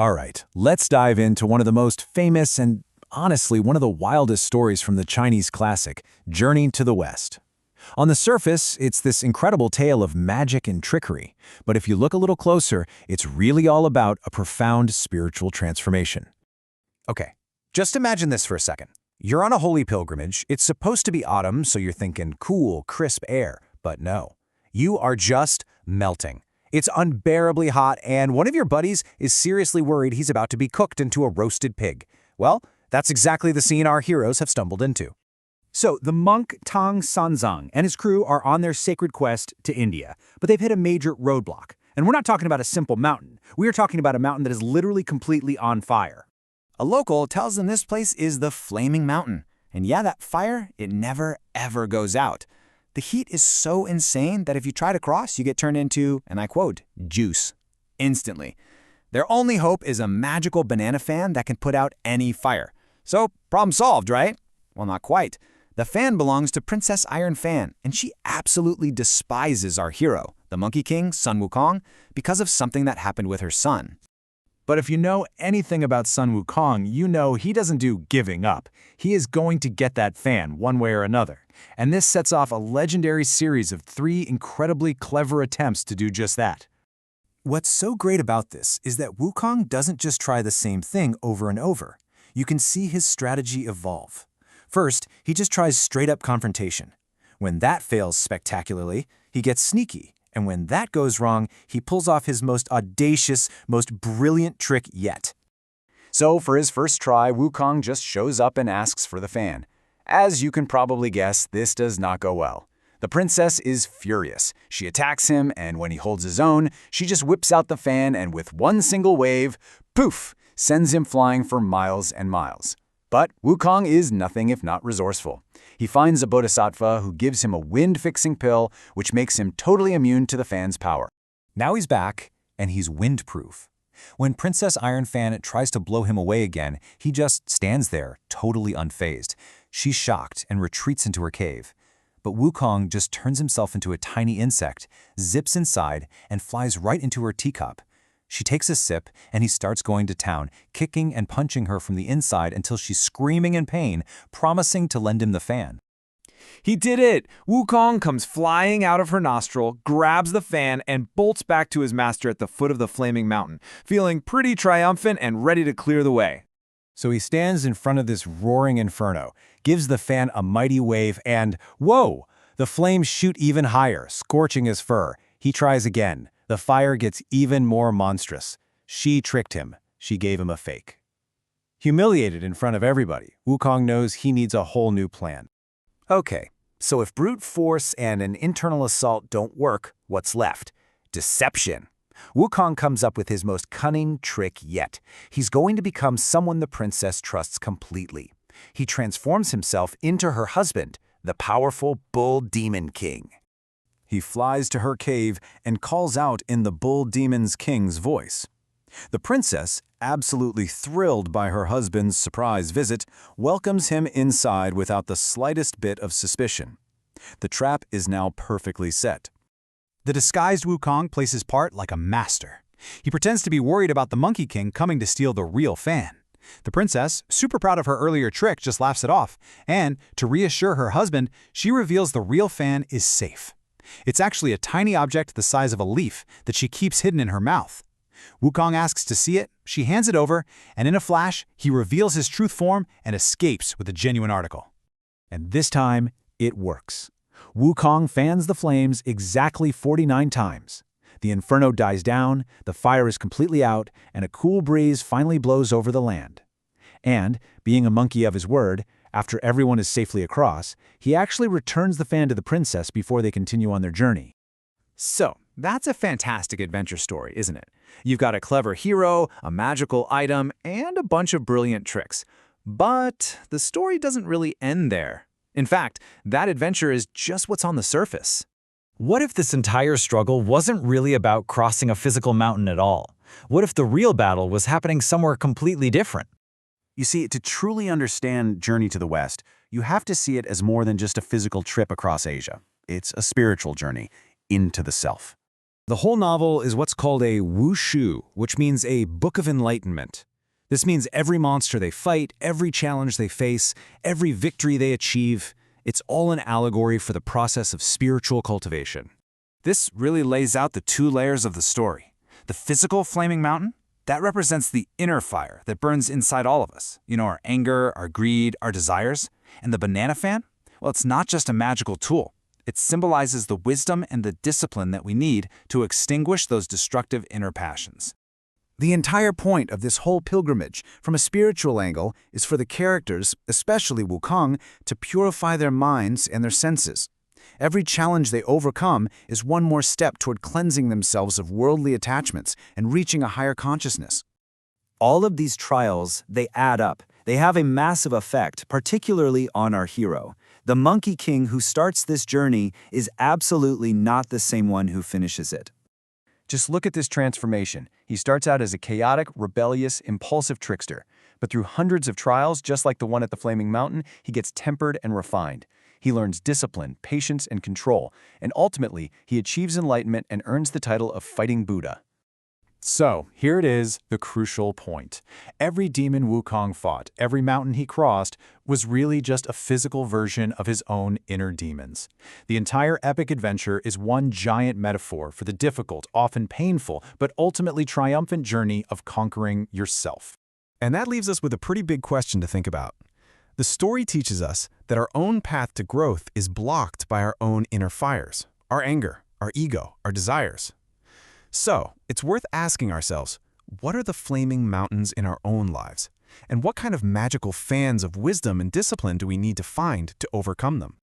All right, let's dive into one of the most famous and honestly one of the wildest stories from the Chinese classic, Journey to the West. On the surface, it's this incredible tale of magic and trickery, but if you look a little closer, it's really all about a profound spiritual transformation. Okay, just imagine this for a second. You're on a holy pilgrimage. It's supposed to be autumn, so you're thinking cool, crisp air, but no. You are just melting. It's unbearably hot, and one of your buddies is seriously worried he's about to be cooked into a roasted pig. Well, that's exactly the scene our heroes have stumbled into. So, the monk Tang Sanzang and his crew are on their sacred quest to India, but they've hit a major roadblock. And we're not talking about a simple mountain. We are talking about a mountain that is literally completely on fire. A local tells them this place is the Flaming Mountain. And yeah, that fire, it never ever goes out. The heat is so insane that if you try to cross, you get turned into, and I quote, juice. Instantly. Their only hope is a magical banana fan that can put out any fire. So, problem solved, right? Well, not quite. The fan belongs to Princess Iron Fan, and she absolutely despises our hero, the Monkey King, Sun Wukong, because of something that happened with her son. But if you know anything about Sun Wukong, you know he doesn't do giving up. He is going to get that fan one way or another. And this sets off a legendary series of 3 incredibly clever attempts to do just that. What's so great about this is that Wukong doesn't just try the same thing over and over. You can see his strategy evolve. First, he just tries straight-up confrontation. When that fails spectacularly, he gets sneaky. And when that goes wrong, he pulls off his most audacious, most brilliant trick yet. So for his first try, Wukong just shows up and asks for the fan. As you can probably guess, this does not go well. The princess is furious. She attacks him, and when he holds his own, she just whips out the fan and with one single wave, poof, sends him flying for miles and miles. But Wukong is nothing if not resourceful. He finds a bodhisattva who gives him a wind-fixing pill, which makes him totally immune to the fan's power. Now he's back, and he's windproof. When Princess Iron Fan tries to blow him away again, he just stands there, totally unfazed. She's shocked and retreats into her cave. But Wukong just turns himself into a tiny insect, zips inside, and flies right into her teacup. She takes a sip, and he starts going to town, kicking and punching her from the inside until she's screaming in pain, promising to lend him the fan. He did it! Wukong comes flying out of her nostril, grabs the fan, and bolts back to his master at the foot of the Flaming Mountain, feeling pretty triumphant and ready to clear the way. So he stands in front of this roaring inferno, gives the fan a mighty wave, and whoa! The flames shoot even higher, scorching his fur. He tries again. The fire gets even more monstrous. She tricked him. She gave him a fake. Humiliated in front of everybody, Wukong knows he needs a whole new plan. Okay, so if brute force and an internal assault don't work, what's left? Deception. Wukong comes up with his most cunning trick yet. He's going to become someone the princess trusts completely. He transforms himself into her husband, the powerful Bull Demon King. He flies to her cave and calls out in the Bull Demon's King's voice. The princess, absolutely thrilled by her husband's surprise visit, welcomes him inside without the slightest bit of suspicion. The trap is now perfectly set. The disguised Wukong plays his part like a master. He pretends to be worried about the Monkey King coming to steal the real fan. The princess, super proud of her earlier trick, just laughs it off, and, to reassure her husband, she reveals the real fan is safe. It's actually a tiny object the size of a leaf that she keeps hidden in her mouth. Wukong asks to see it, she hands it over, and in a flash, he reveals his truth form and escapes with a genuine article. And this time, it works. Wukong fans the flames exactly 49 times. The inferno dies down, the fire is completely out, and a cool breeze finally blows over the land. And, being a monkey of his word, after everyone is safely across, he actually returns the fan to the princess before they continue on their journey. So, that's a fantastic adventure story, isn't it? You've got a clever hero, a magical item, and a bunch of brilliant tricks. But the story doesn't really end there. In fact, that adventure is just what's on the surface. What if this entire struggle wasn't really about crossing a physical mountain at all? What if the real battle was happening somewhere completely different? You see, to truly understand Journey to the West, you have to see it as more than just a physical trip across Asia. It's a spiritual journey into the self. The whole novel is what's called a wushu, which means a book of enlightenment. This means every monster they fight, every challenge they face, every victory they achieve, it's all an allegory for the process of spiritual cultivation. This really lays out the two layers of the story. The physical flaming mountain, that represents the inner fire that burns inside all of us. You know, our anger, our greed, our desires. And the banana fan? Well, it's not just a magical tool. It symbolizes the wisdom and the discipline that we need to extinguish those destructive inner passions. The entire point of this whole pilgrimage, from a spiritual angle, is for the characters, especially Wukong, to purify their minds and their senses. Every challenge they overcome is one more step toward cleansing themselves of worldly attachments and reaching a higher consciousness. All of these trials, they add up. They have a massive effect, particularly on our hero. The Monkey King who starts this journey is absolutely not the same one who finishes it. Just look at this transformation. He starts out as a chaotic, rebellious, impulsive trickster. But through hundreds of trials, just like the one at the Flaming Mountain, he gets tempered and refined. He learns discipline, patience, and control, and ultimately, he achieves enlightenment and earns the title of Fighting Buddha. So, here it is, the crucial point. Every demon Wukong fought, every mountain he crossed, was really just a physical version of his own inner demons. The entire epic adventure is one giant metaphor for the difficult, often painful, but ultimately triumphant journey of conquering yourself. And that leaves us with a pretty big question to think about. The story teaches us that our own path to growth is blocked by our own inner fires, our anger, our ego, our desires. So, it's worth asking ourselves, what are the flaming mountains in our own lives? And what kind of magical fans of wisdom and discipline do we need to find to overcome them?